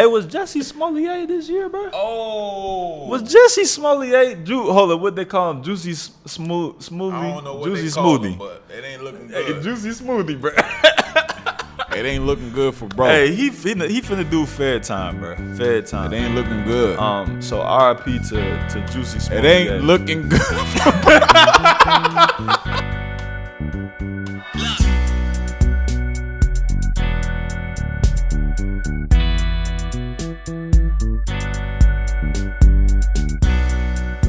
Hey, was Jesse Smollett this year, bro? Oh. Was Jesse Smollett? Hold up, what they call him? Juicy smoothie? I don't know what Juicy they call smoothie. him, but it ain't looking Hey, good. Juicy smoothie, bro. It ain't looking good for bro. Hey, he finna do fair time, bro. Fair time. It ain't looking good. So RIP to Juicy Smollett. It ain't looking good for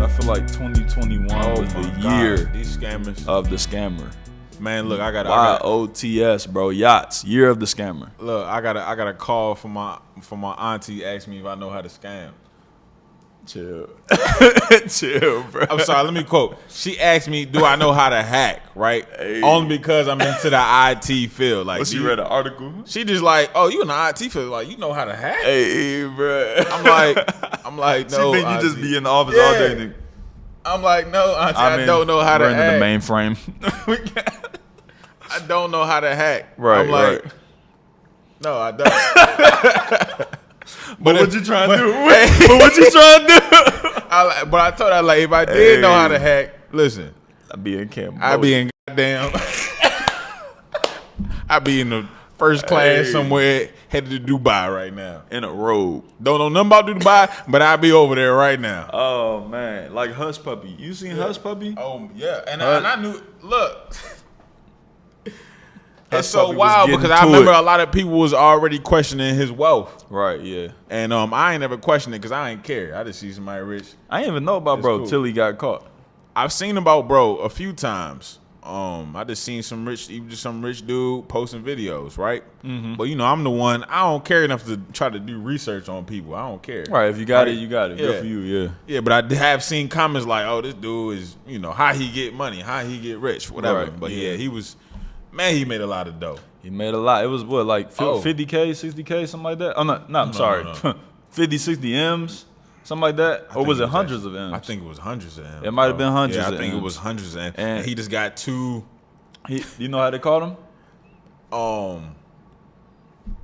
I feel like 2021 was the year these scammers of the scammer. Man, look, I got YOTS, bro. Yachts, year of the scammer. Look, I got a call from my auntie asking me if I know how to scam. Chill. Chill, bro. I'm sorry, let me quote. She asked me, do I know how to hack, right? Hey. Only because I'm into the IT field. Like, She read an article. She just like, oh, you in the IT field? Like, you know how to hack? Hey, bro. I'm like, no. She think you auntie. just be in the office all day. Nigga. I'm like, no, auntie, I don't know how to We're in hack. the mainframe. I don't know how to hack. Right, I'm like, right. no, I don't. But what you trying to do? But what you trying to do? But I told her, like, if I did know how to hack, listen, I'd be in Cambodia. I'd be in goddamn, I'd be in the first class somewhere headed to Dubai right now. In a robe. Don't know nothing about Dubai, but I'd be over there right now. Oh, man. Like Hush Puppy. You seen Hush Puppy? Oh, yeah. And I knew, look. It's Hush so Puppy was wild getting because I to remember it. a lot of people was already questioning his wealth. Right, yeah. And I ain't never questioned it because I ain't care. I just see somebody rich. I didn't even know about It's bro cool. till he got caught. I've seen about bro a few times. I just seen some rich dude posting videos, right? Mm-hmm. But I'm the one. I don't care enough to try to do research on people. I don't care. Right, if you got it, you got it. Yeah. Good for you, yeah. Yeah, but I have seen comments like, "Oh, this dude is, how he get money, how he get rich, whatever." Right, But yeah. he made a lot of dough. He made a lot. It was what, like 50K, 60K, something like that? Oh, no, I'm sorry. No. 50, 60 M's, something like that? Or was it hundreds of M's? I think it was hundreds of M's. It might have been hundreds Yeah, of I think M's. it was hundreds of M's. And And he just got two. You know how they called him?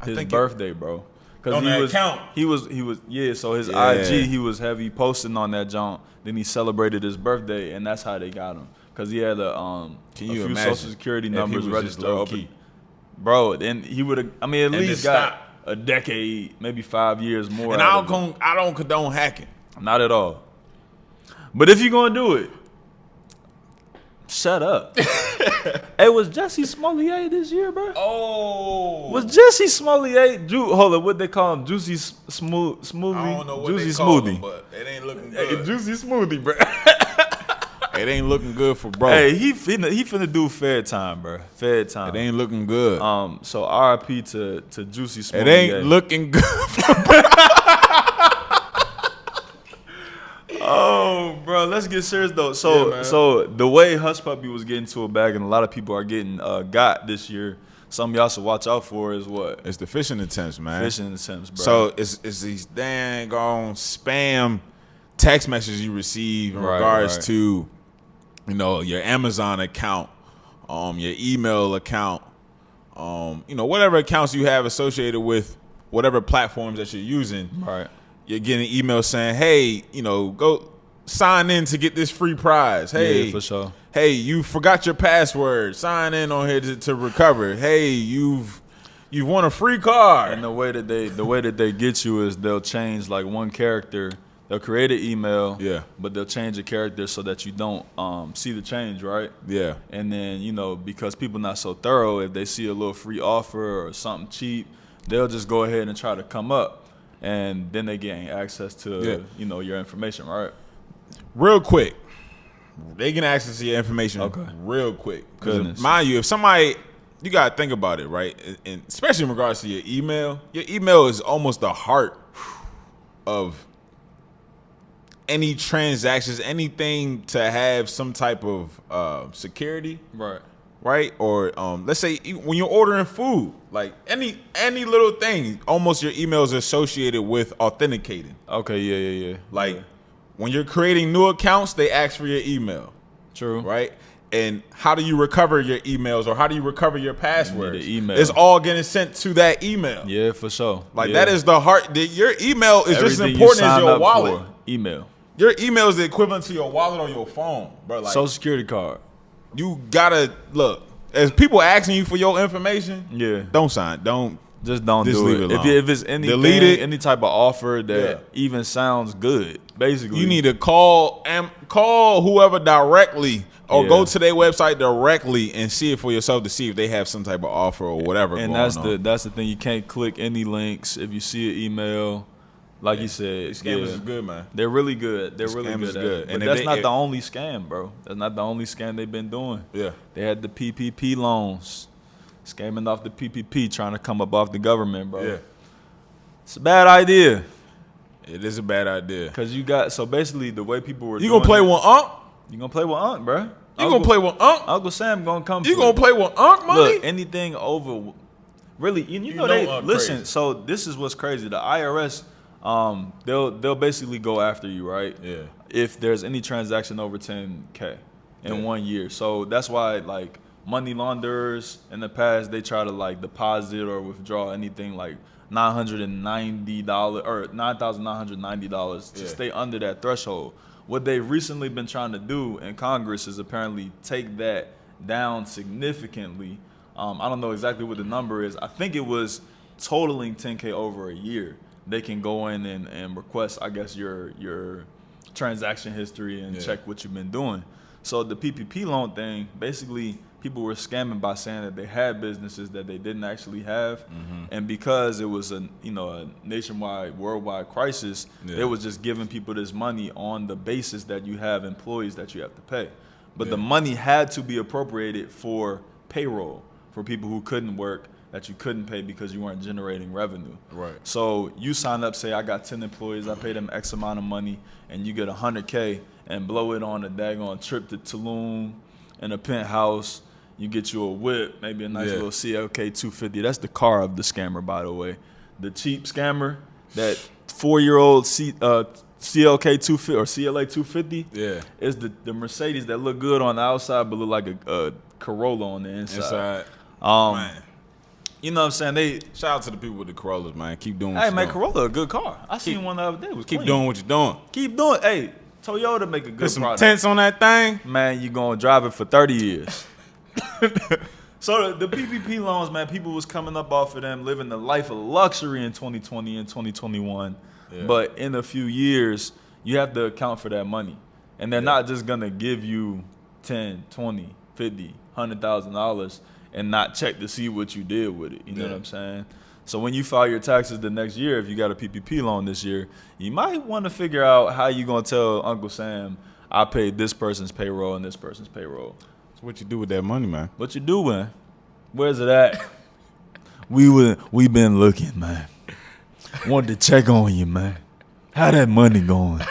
His think birthday, bro. On that account. He was yeah. So his Yeah. IG, he was heavy posting on that junk. Then he celebrated his birthday, and that's how they got him. Cause he had a few imagine social security if he numbers was just registered low open. key? Bro, then he would have. I mean, at And least then got stop. a decade, maybe 5 years more. And out of it. I don't condone hacking. Not at all. But if you're gonna do it, shut up. Hey, was Jesse Smollett this year, bro? Oh, Was Jesse Smollett? Hold up, what they call him? Juicy smoothie. I don't know what Juicy they call smoothie. him, but it ain't looking Hey, good. Juicy smoothie, bro. It ain't looking good for bro. Hey, he finna do fair time, bro. Fair time. It ain't looking good. So RIP to Juicy Smollett. It ain't looking good. Oh, bro, let's get serious though. Yeah, So the way Hush Puppy was getting to a bag, and a lot of people are getting got this year. Some of y'all should watch out for is what? It's the phishing attempts, man. Phishing attempts, bro. So it's these dang on spam text messages you receive in regards to, your Amazon account, your email account, whatever accounts you have associated with whatever platforms that you're using. Right. You're getting emails saying, hey, go sign in to get this free prize. Hey, Yeah, for sure. Hey, you forgot your password. Sign in on here to recover. Hey, you've won a free car. And the way that they get you is they'll change like one character. They'll create an email. Yeah. But they'll change a character so that you don't see the change, right? Yeah. And then, because people not so thorough, if they see a little free offer or something cheap, they'll just go ahead and try to come up. And then they gain access to, your information, right? Real quick. They can access your information real quick. Because mind you, if somebody, you got to think about it, right? And especially in regards to your email is almost the heart of any transactions, anything to have some type of security. Right. Right? Or let's say when you're ordering food, like any little thing, almost your email is associated with authenticating. Okay, yeah. Like when you're creating new accounts, they ask for your email. True. Right? And how do you recover your emails or how do you recover your passwords? The email. It's all getting sent to that email. Yeah, for sure. Like that is the heart. Your email is just as important as your wallet. Email. Your email is the equivalent to your wallet on your phone, bro. Like, Social Security card. You gotta look. As people asking you for your information, don't sign. Just don't do leave it. If it's anything, any type of offer that even sounds good, basically, you need to call whoever directly or go to their website directly and see it for yourself to see if they have some type of offer or whatever. And that's the thing. You can't click any links if you see an email. Like you said, scammers is good, man. They're really good. They're really good. And but that's not the only scam, bro. That's not the only scam they've been doing. Yeah, they had the PPP loans, scamming off the PPP, trying to come up off the government, bro. Yeah, it's a bad idea. It is a bad idea. Cause you got basically the way people were. You gonna play with Unc? You gonna play with Unc, bro? You gonna play with Unc? Uncle Sam gonna come. You gonna play with Unc money? Look, anything over, really. You know they listen. Crazy. So this is what's crazy. The IRS. They'll basically go after you, right? Yeah. If there's any transaction over 10K in 1 year. So that's why like money launderers in the past, they try to like deposit or withdraw anything like $990 or $9,990 to stay under that threshold. What they've recently been trying to do in Congress is apparently take that down significantly. I don't know exactly what the number is. I think it was totaling 10K over a year. They can go in and request, I guess, your transaction history and check what you've been doing. So the PPP loan thing, basically, people were scamming by saying that they had businesses that they didn't actually have, and because it was a nationwide, worldwide crisis, it was just giving people this money on the basis that you have employees that you have to pay. But the money had to be appropriated for payroll for people who couldn't work, that you couldn't pay because you weren't generating revenue. Right. So you sign up, say I got 10 employees, I pay them X amount of money, and you get $100K and blow it on a daggone trip to Tulum in a penthouse. You get you a whip, maybe a nice little CLK 250. That's the car of the scammer, by the way. The cheap scammer, that 4-year-old CLK 250 or CLA 250 is the Mercedes that look good on the outside but look like a Corolla on the inside. Man. You know what I'm saying? Shout out to the people with the Corollas, man. Keep doing what you're doing. Hey, man, Corolla a good car. I seen one the other day. It was Keep clean. doing what you're doing. Keep doing. Hey, Toyota make a good Put some product. tents on that thing. Man, you going to drive it for 30 years. So the PPP loans, man, people was coming up off of them, living the life of luxury in 2020 and 2021. Yeah. But in a few years, you have to account for that money. And they're not just going to give you $10, $20, $50, $100,000 and not check to see what you did with it. You know what I'm saying? So when you file your taxes the next year, if you got a PPP loan this year, you might want to figure out how you going to tell Uncle Sam, I paid this person's payroll and this person's payroll. So what you do with that money, man? What you doing? Where's it at? we been looking, man. Wanted to check on you, man. How that money going?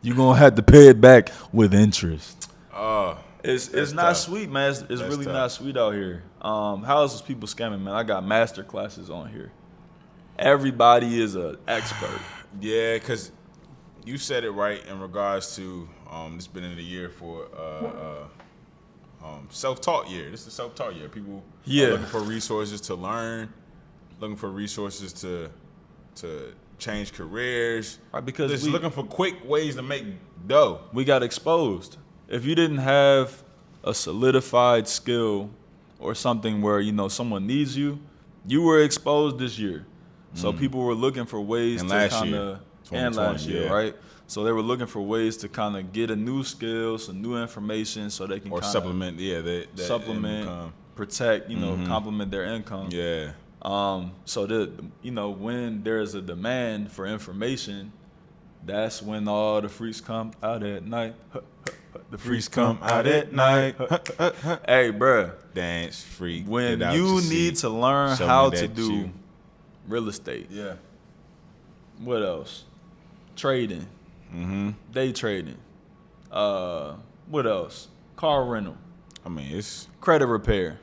You going to have to pay it back with interest. It's not tough. Sweet, man. It's really tough. Not sweet out here. How else is people scamming, man? I got master classes on here. Everybody is an expert. Yeah, because you said it right in regards to this been in the year for self-taught year. This is a self-taught year. People are looking for resources to learn, looking for resources to change careers. Right, because just looking for quick ways to make dough. We got exposed. If you didn't have a solidified skill or something where, someone needs you, you were exposed this year. So people were looking for ways to kind of, and last year, right? So they were looking for ways to kind of get a new skill, some new information so they can or supplement, supplement, protect, complement their income. Yeah. So when there's a demand for information, that's when all the freaks come out at night. The freaks come out at night. Hey, bruh. Dance, freak. When you need to learn how to do real estate. Yeah. What else? Trading. Day trading. What else? Car rental. I mean, it's credit repair.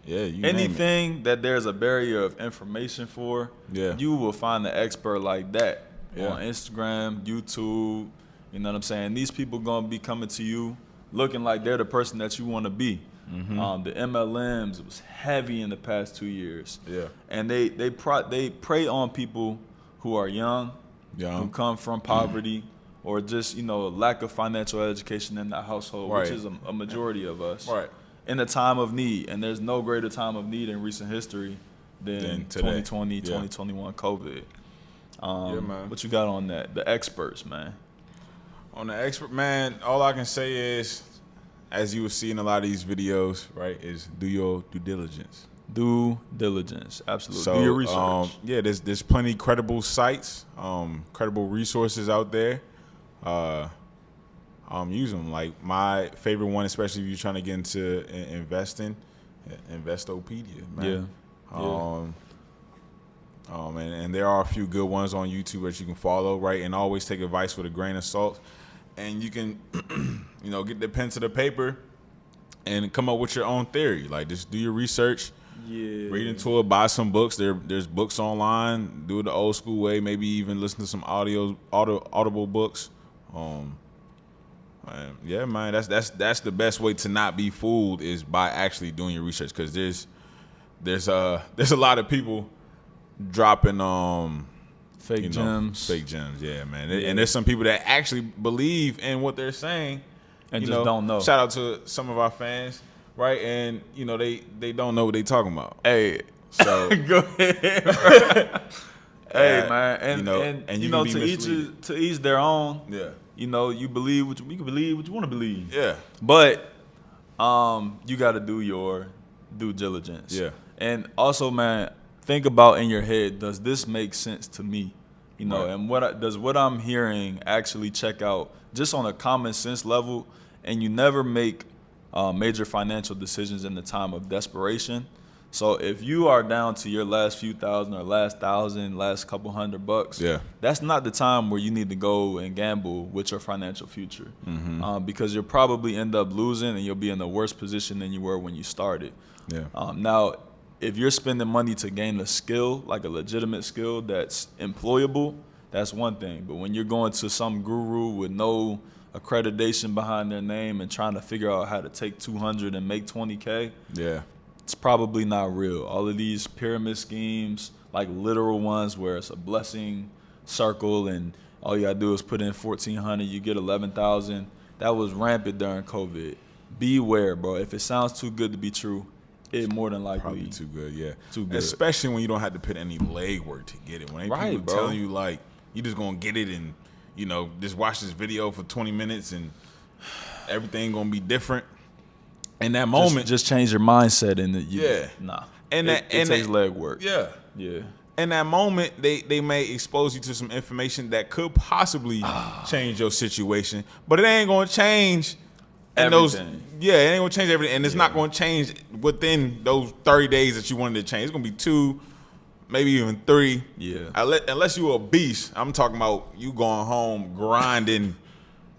Yeah, anything that there's a barrier of information for, you will find an expert like that on Instagram, YouTube. You know what I'm saying? These people gonna be coming to you looking like they're the person that you want to be. The MLMs, it was heavy in the past 2 years. Yeah. And they prey on people who are young, who come from poverty, or just, lack of financial education in that household, which is a majority of us. Right. In a time of need. And there's no greater time of need in recent history than 2020, 2021 COVID. Man. What you got on that? The experts, man. On the expert, man, all I can say is, as you will see in a lot of these videos, right, is do your due diligence. Due diligence, absolutely. So, do your research. There's plenty credible sites, credible resources out there. Use them. Like my favorite one, especially if you're trying to get into investing, Investopedia, man. And there are a few good ones on YouTube that you can follow, right? And always take advice with a grain of salt. And you can, get the pen to the paper and come up with your own theory. Like, just do your research. Yeah. Read into it. Buy some books. There's books online. Do it the old school way. Maybe even listen to some audible books. Yeah, man. That's the best way to not be fooled is by actually doing your research. Because there's a lot of people dropping fake gems. Fake gems, yeah, man. And there's some people that actually believe in what they're saying and just don't know. Shout out to some of our fans, right? And they don't know what they talking about. Hey, so go ahead. Hey, man, and to each their own. Yeah. You believe what you can believe what you want to believe. Yeah. But you got to do your due diligence. Yeah. And also, man, think about in your head, does this make sense to me? And does what I'm hearing actually check out just on a common sense level? And you never make major financial decisions in the time of desperation. So if you are down to your last few thousand or last $1,000, last couple $100, that's not the time where you need to go and gamble with your financial future, because you'll probably end up losing and you'll be in a worse position than you were when you started. Yeah. Now, if you're spending money to gain a skill, like a legitimate skill that's employable, that's one thing. But when you're going to some guru with no accreditation behind their name and trying to figure out how to take 200 and make 20K, it's probably not real. All of these pyramid schemes, like literal ones where it's a blessing circle and all you gotta do is put in 1,400, you get 11,000. That was rampant during COVID. Beware, bro. If it sounds too good to be true, it more than likely probably too good, yeah. Too good. Especially when you don't have to put any legwork to get it. When people telling you like you just gonna get it and just watch this video for 20 minutes and everything gonna be different. In that moment, just change your mindset and it takes legwork. Yeah. In that moment, they may expose you to some information that could possibly change your situation, but it ain't gonna change. And everything. It ain't gonna change everything, and it's not gonna change within those 30 days that you wanted to change. It's gonna be 2, maybe even 3. Yeah. Unless you a beast, I'm talking about you going home grinding.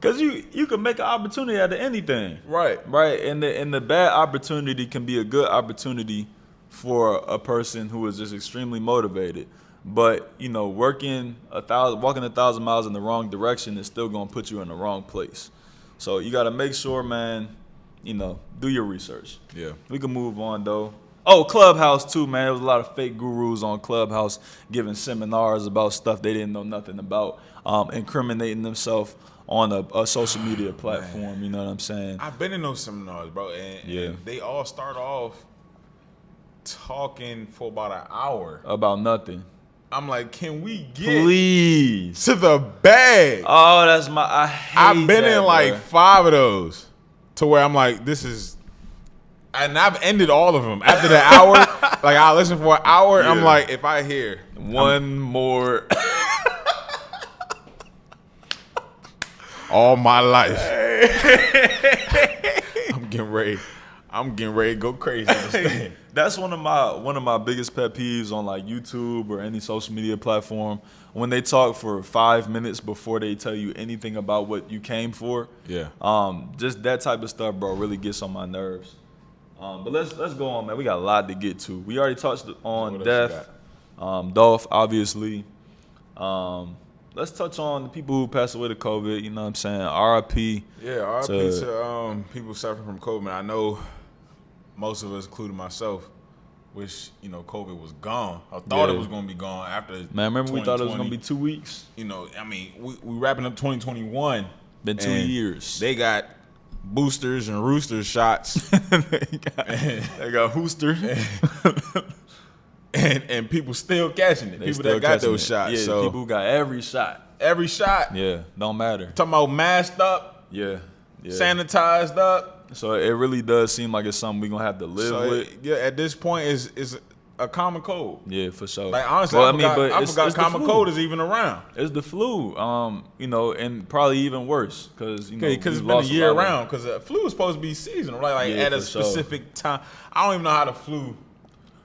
Cause you can make an opportunity out of anything. Right. And the bad opportunity can be a good opportunity for a person who is just extremely motivated. But walking 1,000 miles in the wrong direction is still gonna put you in the wrong place. So you got to make sure, man, do your research. Yeah. We can move on, though. Oh, Clubhouse, too, man. There was a lot of fake gurus on Clubhouse giving seminars about stuff they didn't know nothing about, incriminating themselves on a social media platform. Man. You know what I'm saying? I've been in those seminars, bro, and they all start off talking for about an hour. About nothing. I'm like, can we get to the bag? Oh, that's I've been in like 5 of those to where I'm like, this is, and I've ended all of them after the hour. Like I listen for an hour. Yeah. I'm like, if I hear one more, all my life, I'm getting ready to go crazy. That's one of my biggest pet peeves on like YouTube or any social media platform, when they talk for 5 minutes before they tell you anything about what you came for. Yeah. Just that type of stuff, bro, really gets on my nerves. But let's go on, man. We got a lot to get to. We already touched on death, Dolph, obviously. let's touch on the people who passed away to COVID. You know what I'm saying? R.I.P. Yeah, R.I.P. to people suffering from COVID. I know most of us, including myself, wish, COVID was gone. I thought it was going to be gone after. Man, remember we thought it was going to be 2 weeks? We wrapping up 2021. Been 2 years. They got boosters and rooster shots. they got hoosters. and people still catching it. People that got those shots. Yeah, so people got every shot. Every shot. Yeah, don't matter. Talking about masked up. Yeah. Sanitized up. So it really does seem like it's something we're going to have to live with. At this point, it's a common cold. Yeah, for sure. Like, honestly, I forgot common cold is even around. It's the flu, and probably even worse because, it's been a year round because the flu is supposed to be seasonal, like at a specific time. I don't even know how the flu,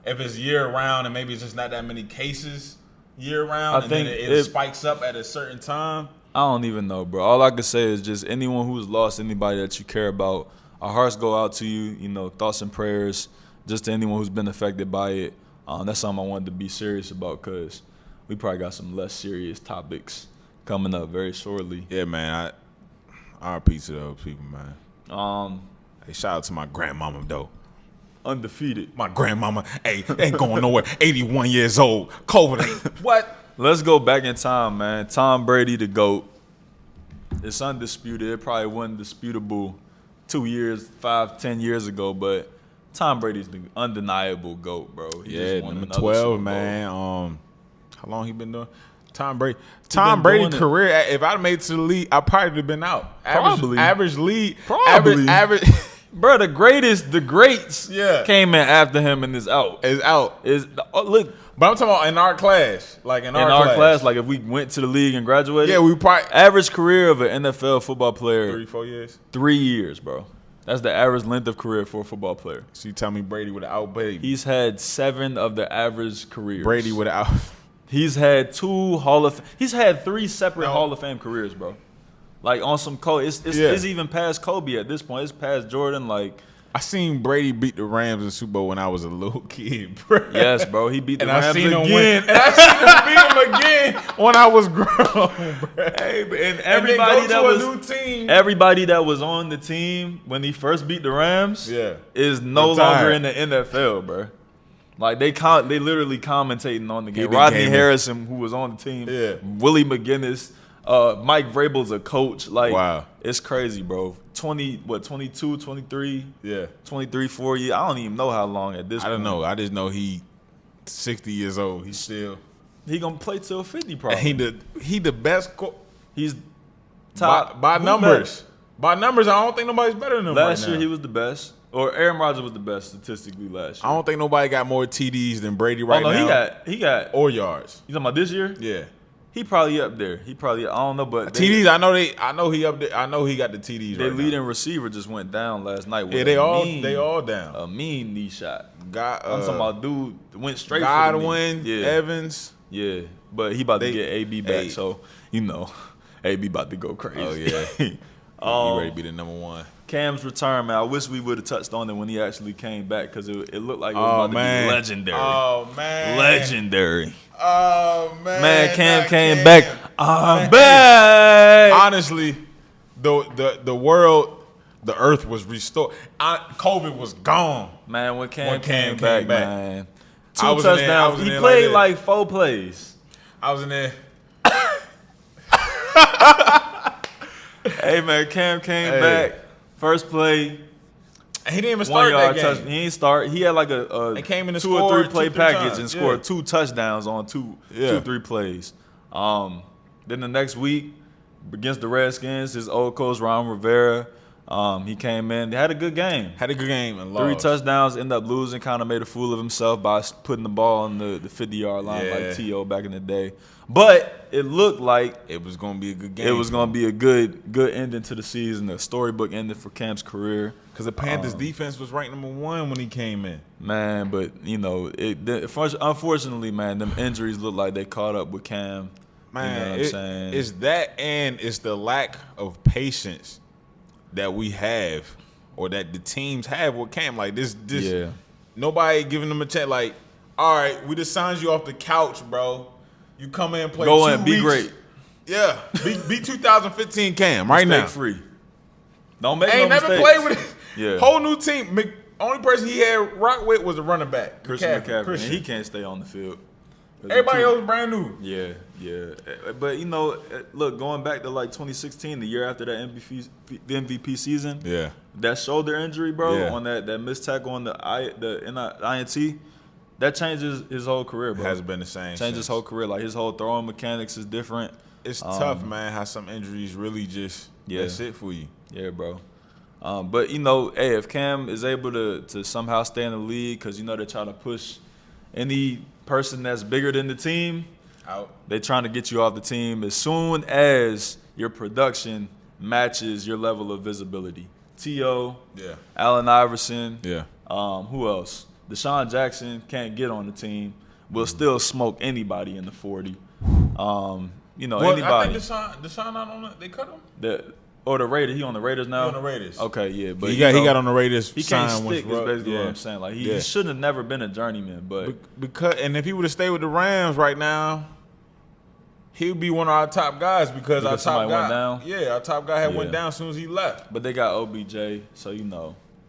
if it's year round and maybe it's just not that many cases year round, and then it spikes up at a certain time. I don't even know, bro. All I can say is just anyone who's lost anybody that you care about, our hearts go out to you, thoughts and prayers, just to anyone who's been affected by it. That's something I wanted to be serious about because we probably got some less serious topics coming up very shortly. Yeah, man. R.I.P. to those people, man. Hey, shout out to my grandmama, though. Undefeated. My grandmama, hey, ain't going nowhere. 81 years old. COVID ain't. What? Let's go back in time, man. Tom Brady, the GOAT. It's undisputed. It probably wasn't disputable 2 years, 5, 10 years ago, but Tom Brady's the undeniable GOAT, bro. He just won number 12, man. How long he been doing? Tom Brady's career, if I'd made it to the league, I probably would have been out. Average league. Probably. Average. Bro, the greats came in after him and is out. Look. But I'm talking about in our class. Like in our class, like if we went to the league and graduated. Yeah, we probably. Average career of an NFL football player. 3-4 years? 3 years, bro. That's the average length of career for a football player. So you tell me Brady would have out Brady. He's had 7 of the average careers. Brady would have out. He's had 2 He's had 3 separate Hall of Fame careers, bro. Like on some Kobe. It's even past Kobe at this point. It's past Jordan. Like I seen Brady beat the Rams in the Super Bowl when I was a little kid, bro. Yes, bro. He beat the Rams again. And I seen him beat him again when I was grown, bro. Hey, and everybody that was on the team when he first beat the Rams is no longer in the NFL, bro. Like they literally commentating on the game. Rodney Harrison, who was on the team, Willie McGinnis, Mike Vrabel's a coach. Like, wow. It's crazy, bro. 22, 23? Yeah. 23, 4 years. I don't even know how long at this point. I don't know. I just know he 60 years old. He's still. He going to play till 50 probably. And he the best. He's top. By numbers. By numbers, I don't think nobody's better than him Last year, he was the best. Or Aaron Rodgers was the best statistically last year. I don't think nobody got more TDs than Brady now. He got. Or yards. You talking about this year? Yeah. He probably up there. I don't know, but TDs. I know he up there. I know he got the TDs. Their leading receiver just went down last night. With they all down. A mean knee shot. I'm talking about dude went straight Godwin, for the knee. Evans. Yeah, but he about to get AB back, so AB about to go crazy. Oh yeah, he ready to be the number one. Cam's return, man. I wish we would have touched on it when he actually came back because it looked like it was about to be legendary. Oh man, legendary. Oh man, Cam came back. I'm back. Honestly, the world, the earth was restored. COVID was gone. Man, when Cam came back, man. 2 I was touchdowns. He played like 4 plays. I was in there. Hey man, Cam came back. First play. He didn't even start that game. He didn't start. He had like a came in 2 or 3 play package and scored 2 touchdowns on 2-3 plays. Then the next week against the Redskins, his old coach Ron Rivera, he came in. They had a good game. And lost. 3 touchdowns. Ended up losing. Kind of made a fool of himself by putting the ball on the 50-yard line like T.O. back in the day. But it looked like it was going to be a good game. It was going to be a good ending to the season, a storybook ending for Cam's career. Because the Panthers' defense was ranked number 1 when he came in. Man, but, unfortunately, man, them injuries look like they caught up with Cam. Man, you know what I'm saying? It's that and it's the lack of patience that we have or that the teams have with Cam. Like, this nobody giving them a chance. Like, all right, we just signed you off the couch, bro. You come in and play 2 weeks. Be great. Yeah, be 2015 Cam right now. Free. Don't make ain't no never mistakes. played with it. Yeah. Whole new team. Only person he had rock with was a running back, Christian McCaffrey. And he can't stay on the field. Everybody else brand new. Yeah. But look, going back to like 2016, the year after that MVP season. Yeah. That shoulder injury, bro, on that missed tackle on the INT, that changes his whole career, bro. It hasn't been the same. Changes his whole career. Like his whole throwing mechanics is different. It's tough, man. How some injuries really just that's it for you. Yeah, bro. But hey, if Cam is able to somehow stay in the league, because they're trying to push any person that's bigger than the team out. They're trying to get you off the team as soon as your production matches your level of visibility. T.O., Allen Iverson, who else? Deshaun Jackson can't get on the team. Will still smoke anybody in the 40. Anybody. I think Deshaun not on it. They cut him. The Raiders. He on the Raiders now. He on the Raiders. Okay, yeah, but he got on the Raiders. He can't stick. Is basically what I'm saying. Like he should have never been a journeyman. But and if he would have stayed with the Rams right now, he would be one of our top guys because our top guy went down. Yeah, our top guy went down as soon as he left. But they got OBJ, so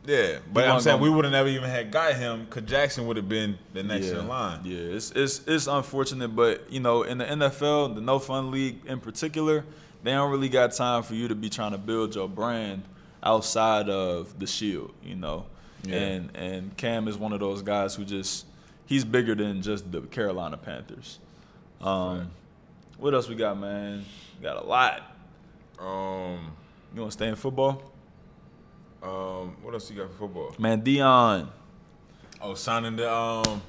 Yeah, but I'm saying we would have never even had got him because Jackson would have been the next in line. Yeah, it's unfortunate, but in the NFL, the No Fun League in particular, they don't really got time for you to be trying to build your brand outside of the shield, And Cam is one of those guys who he's bigger than just the Carolina Panthers. What else we got, man? We got a lot. You want to stay in football? What else you got for football? Man, Deion. Oh, signing the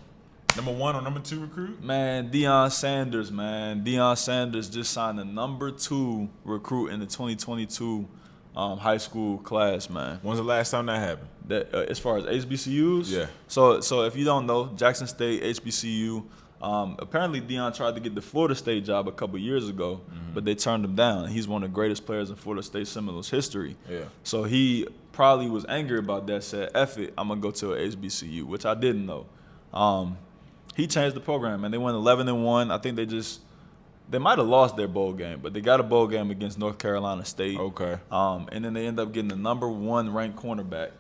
number 1 or number 2 recruit? Man, Deion Sanders, man. Deion Sanders just signed the number 2 recruit in the 2022 high school class, man. When's the last time that happened? As far as HBCUs? Yeah. So if you don't know, Jackson State, HBCU, apparently Deion tried to get the Florida State job a couple years ago, but they turned him down. He's one of the greatest players in Florida State Seminoles history. Yeah. So he probably was angry about that, said, F it, I'm going to go to a HBCU, which I didn't know. He changed the program, and they went 11-1. I think they might have lost their bowl game, but they got a bowl game against North Carolina State. Okay. And then they end up getting the number 1 ranked cornerback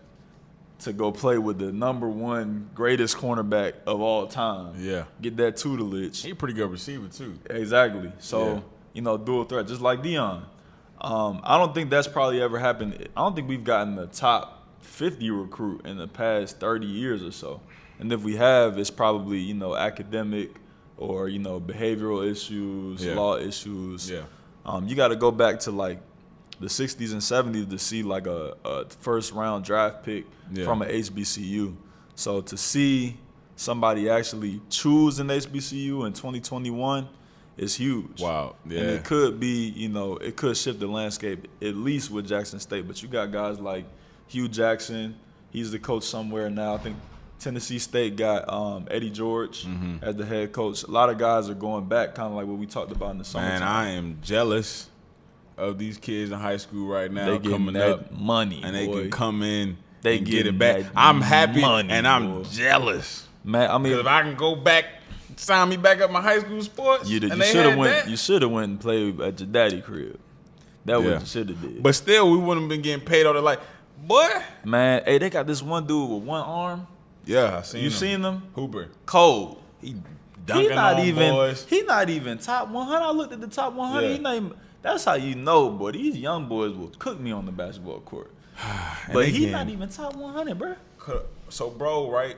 to go play with the number 1 greatest cornerback of all time. Yeah. Get that tutelage. He's a pretty good receiver, too. Exactly. So, dual threat, just like Deion. I don't think that's probably ever happened. I don't think we've gotten the top 50 recruit in the past 30 years or so. And if we have, it's probably, academic or, behavioral issues, law issues. Yeah. You got to go back to, like, the 60s and 70s to see, like, a first-round draft pick from an HBCU. So to see somebody actually choose an HBCU in 2021 is huge. Wow. Yeah. And it could be, it could shift the landscape, at least with Jackson State. But you got guys like Hugh Jackson. He's the coach somewhere now. I think Tennessee State got Eddie George as the head coach. A lot of guys are going back, kind of like what we talked about in the summertime. Man, I am jealous of these kids in high school right now. They coming up money, and they can come in and get it back. I'm happy and I'm jealous. Man, I mean, if I can go back, sign me back up my high school sports. You should have went and played at your daddy crib. That what you should have did. But still, we wouldn't have been getting paid all the boy. Man, hey, they got this one dude with one arm. Yeah, I seen him. You seen them? Hooper. Cold. He dunking on boys. He not even top 100. I looked at the top 100. He not even, that's how you know, boy. These young boys will cook me on the basketball court. But he not even top 100, bro. So, bro, right?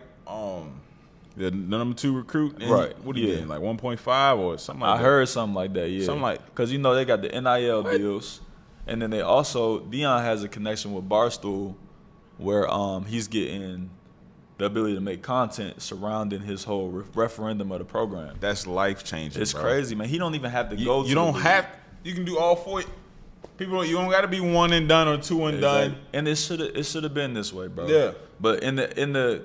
The number 2 recruit. Right. What are you getting? Like 1.5 or something like that? I heard something like that, yeah. Something like. Because, they got the NIL deals. And then they also, Deion has a connection with Barstool where he's getting the ability to make content surrounding his whole referendum of the program. That's life-changing, It's crazy, man. He don't even have to go to You don't have – you can do all 4 – people, you don't got to be 1 and done or 2 and done. And it should have been this way, bro. Yeah. But in the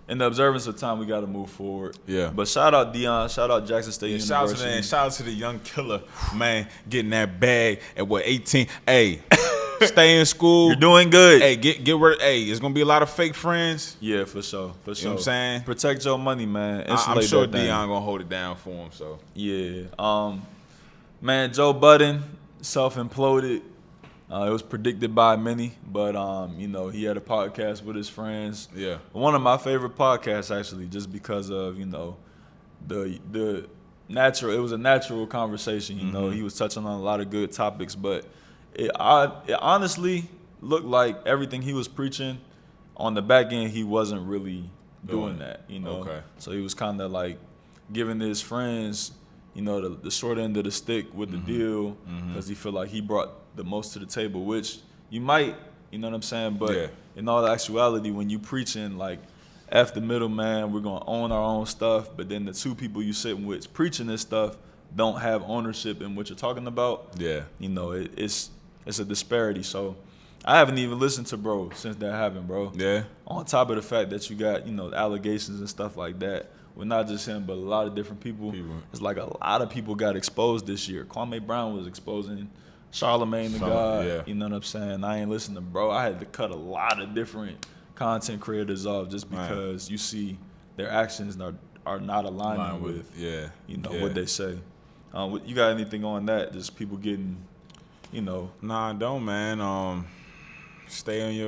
observance of time, we got to move forward. Yeah. But shout out Deion, shout out Jackson State University. Shout out to the young killer, man, getting that bag at 18. Hey, stay in school. You're doing good. Hey, get rid. Hey, there's gonna be a lot of fake friends. Yeah, for sure. You know what I'm saying? Protect your money, man. I'm sure Deion gonna hold it down for him. So yeah. Man, Joe Budden self-imploded. It was predicted by many, but he had a podcast with his friends. Yeah. One of my favorite podcasts, actually, just because of the natural. It was a natural conversation. He was touching on a lot of good topics, but it honestly looked like everything he was preaching on the back end, he wasn't really doing that. Okay. So he was kind of like giving his friends, the short end of the stick with the deal, because he felt like he brought the most to the table, which you might, you know what I'm saying? But in all actuality, when you preaching like F the middleman, we're gonna own our own stuff, but then the two people you sitting with preaching this stuff don't have ownership in what you're talking about. Yeah. It's a disparity. So I haven't even listened to bro since that happened, bro. Yeah. On top of the fact that you got, allegations and stuff like that. Well, not just him, but a lot of different people. It's like a lot of people got exposed this year. Kwame Brown was exposing Charlamagne the God. Yeah. You know what I'm saying? I ain't listening to bro. I had to cut a lot of different content creators off just because you see their actions are not aligning with what they say. You got anything on that? Just people getting, Nah, I don't, man. Stay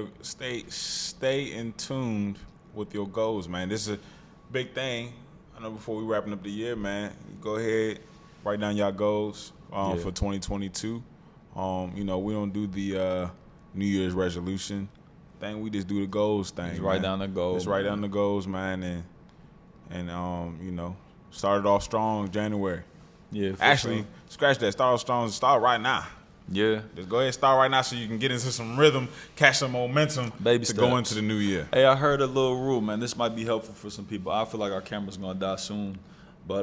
in tune with your goals, man. This is a big thing. I know before we wrapping up the year, man, go ahead, write down your goals for 2022. We don't do the New Year's resolution thing. We just do the goals thing. Just write down the goals. Just write down the goals, man, and started off strong January. Yeah. Actually, scratch that. Start off strong. Start right now. Yeah. Just go ahead and start right now so you can get into some rhythm, catch some momentum to go into the new year. Hey, I heard a little rule, man. This might be helpful for some people. I feel like our camera's going to die soon. But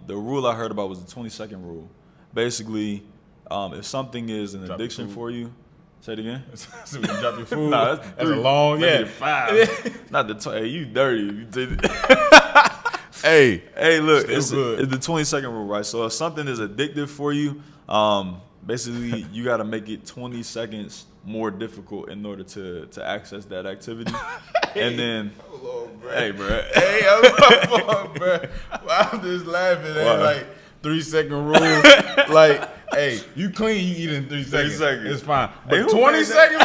the rule I heard about was the 20-second rule. Basically, if something is an addiction for you, say it again. So we can drop your food. Nah, that's a long, maybe 5. Not the hey, you dirty if you did it. Hey, look, it's the 20-second rule, right? So if something is addictive for you, basically, you got to make it 20 seconds more difficult in order to access that activity. And then, hey, bro. Hey, I'm bro. I'm just laughing at like 3-second rule. Like, hey, you clean, you eat in 3 seconds. It's fine. But 20 seconds,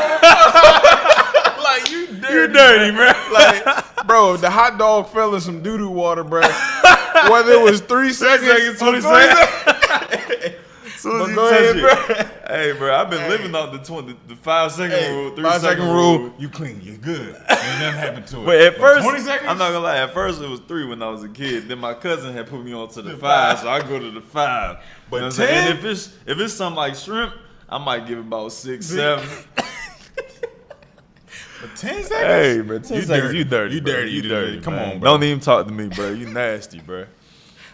like, you dirty, bro. Like, bro, the hot dog fell in some doo-doo water, bro. Whether it was 3 seconds, 20 seconds. Soon as you touch it. Hey, bro, I've been living off the 5-second rule, 3-second rule. You clean, you're good. Ain't nothing happened to it. But at first, 20 seconds? I'm not gonna lie. At first, it was 3 when I was a kid. Then my cousin had put me on to the 5, so I go to the 5. But 10? And if it's something like shrimp, I might give about 6, 7. But 10 seconds? Hey, bro, 10 seconds. You dirty. You dirty. Come on, bro. Don't even talk to me, bro. You nasty, bro.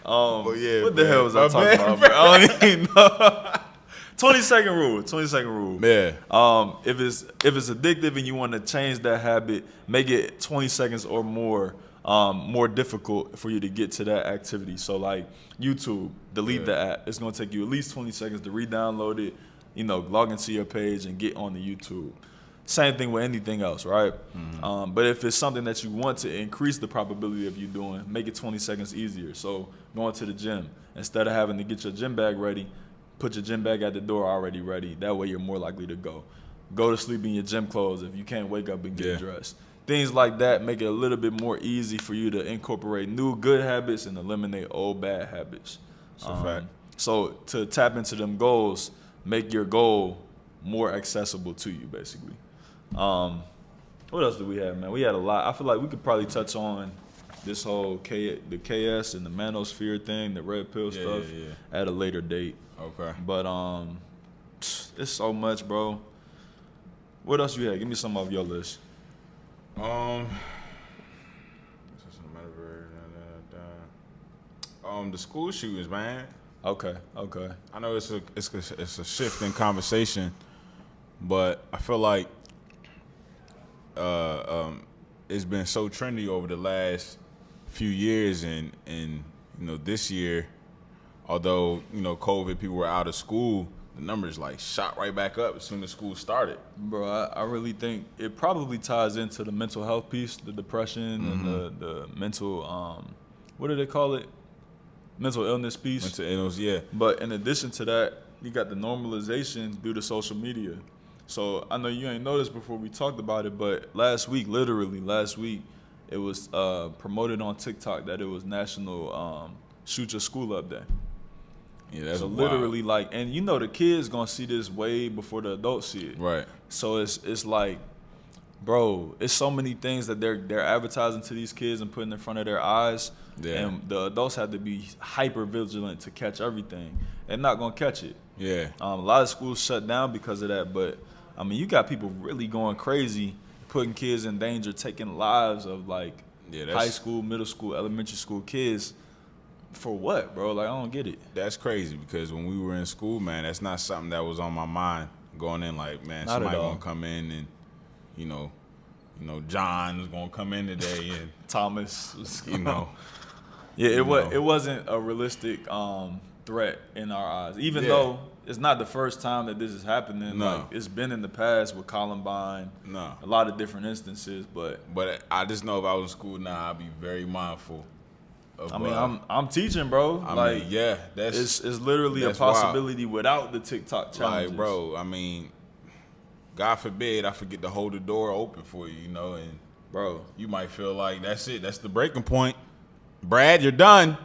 What the hell was I talking about, bro? I don't even know. 20-second rule. 20-second rule. Yeah. If it's addictive and you want to change that habit, make it 20 seconds or more difficult for you to get to that activity. So like YouTube, delete the app. It's gonna take you at least 20 seconds to re-download it. Log into your page and get on the YouTube. Same thing with anything else, right? Mm-hmm. But if it's something that you want to increase the probability of you doing, make it 20 seconds easier. So going to the gym, instead of having to get your gym bag ready, put your gym bag at the door already ready. That way you're more likely to go. Go to sleep in your gym clothes if you can't wake up and get dressed. Things like that make it a little bit more easy for you to incorporate new good habits and eliminate old bad habits. So to tap into them goals, make your goal more accessible to you, basically. What else do we have, man? We had a lot. I feel like we could probably touch on this whole the KS and the manosphere thing, the red pill stuff at a later date. Okay. But it's so much, bro. What else you had? Give me some off your list. The school shootings, man. Okay. I know it's a shift in conversation, but I feel like it's been so trendy over the last few years, and this year, although COVID, people were out of school, the numbers like shot right back up as soon as school started. Bro, I really think it probably ties into the mental health piece, the depression and the mental what do they call it? mental illness piece. Mental illness, yeah. But in addition to that, you got the normalization due to social media. So I know you ain't noticed before we talked about it, but literally last week, it was promoted on TikTok that it was National Shoot Your School Up Day. Yeah, that's so wild. literally like, and you know the kids gonna see this way before the adults see it. Right. So it's like, bro, it's so many things that they're advertising to these kids and putting in front of their eyes. Yeah. And the adults have to be hyper vigilant to catch everything. They're not gonna catch it. Yeah. A lot of schools shut down because of that. But I mean, you got people really going crazy, putting kids in danger, taking lives of like high school, middle school, elementary school kids. For what, bro? Like, I don't get it. That's crazy because when we were in school, man, that's not something that was on my mind going in. Like, man, Not somebody at all. gonna come in and, you know, John's gonna come in today and Thomas, you know. Yeah, it wasn't a realistic threat in our eyes. Even though it's not the first time that this is happening. No. Like, it's been in the past with Columbine. No. A lot of different instances, but I just know if I was in school now, I'd be very mindful. I mean, I'm teaching, bro. That's it's literally a possibility without the TikTok challenges. Like, bro, I mean, God forbid I forget to hold the door open for you, and bro, you might feel like that's it. That's the breaking point. Brad, you're done.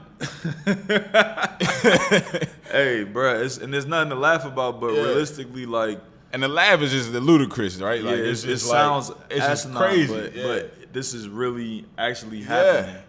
Hey, bro, and there's nothing to laugh about, but realistically, like, and the laugh is just ludicrous, right? Yeah, Like, it sounds it's just asinine, crazy, but this is really actually happening.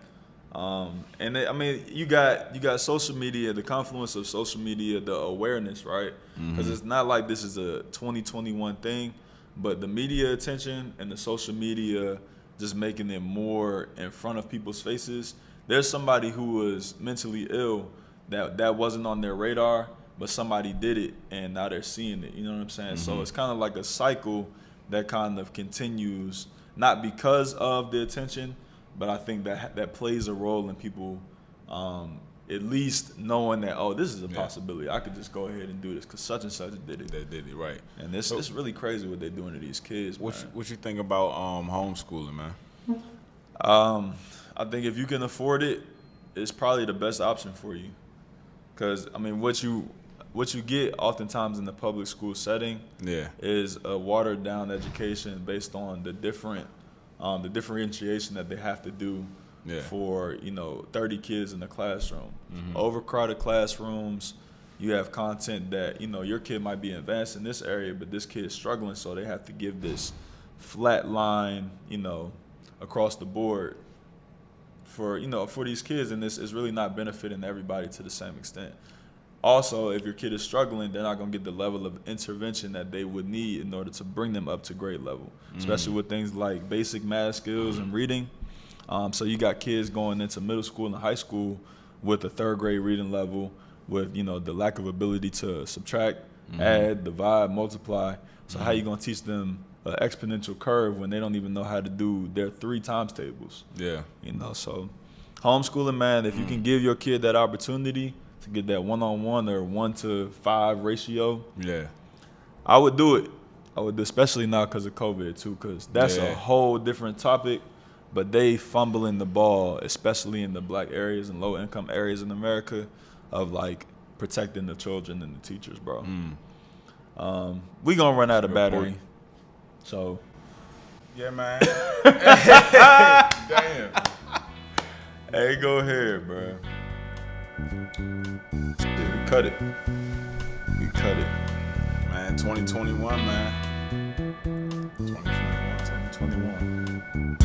You got social media, the confluence of social media, the awareness, right? Because it's not like this is a 2021 thing, but the media attention and the social media just making it more in front of people's faces. There's somebody who was mentally ill that wasn't on their radar, but somebody did it and now they're seeing it. You know what I'm saying? So it's kind of like a cycle that kind of continues, not because of the attention, but I think that plays a role in people at least knowing that, oh, this is a possibility. I could just go ahead and do this because such and such did it. They did it, right. And it's really crazy what they're doing to these kids, man. What you think about homeschooling, man? I think if you can afford it, it's probably the best option for you. Because, I mean, what you get oftentimes in the public school setting is a watered-down education based on the differentiation that they have to do for 30 kids in the classroom. Overcrowded classrooms. You have content that your kid might be advanced in this area, but this kid is struggling, so they have to give this flat line across the board for these kids, and this is really not benefiting everybody to the same extent. Also, if your kid is struggling, they're not going to get the level of intervention that they would need in order to bring them up to grade level, especially with things like basic math skills and reading. So you got kids going into middle school and high school with a third grade reading level, with the lack of ability to subtract, add, divide, multiply. So how you going to teach them an exponential curve when they don't even know how to do their 3 times tables? Yeah. So homeschooling, man, if you can give your kid that opportunity to get that 1-on-1 or 1-to-5 ratio, I would do it. I would, especially now because of COVID too, because that's a whole different topic. But they fumbling the ball, especially in the black areas and low income areas in America, of like protecting the children and the teachers, bro. We gonna run out of battery, point. So yeah, man. Damn. Hey, go ahead, bro. We cut it. Man, 2021, man. 2021.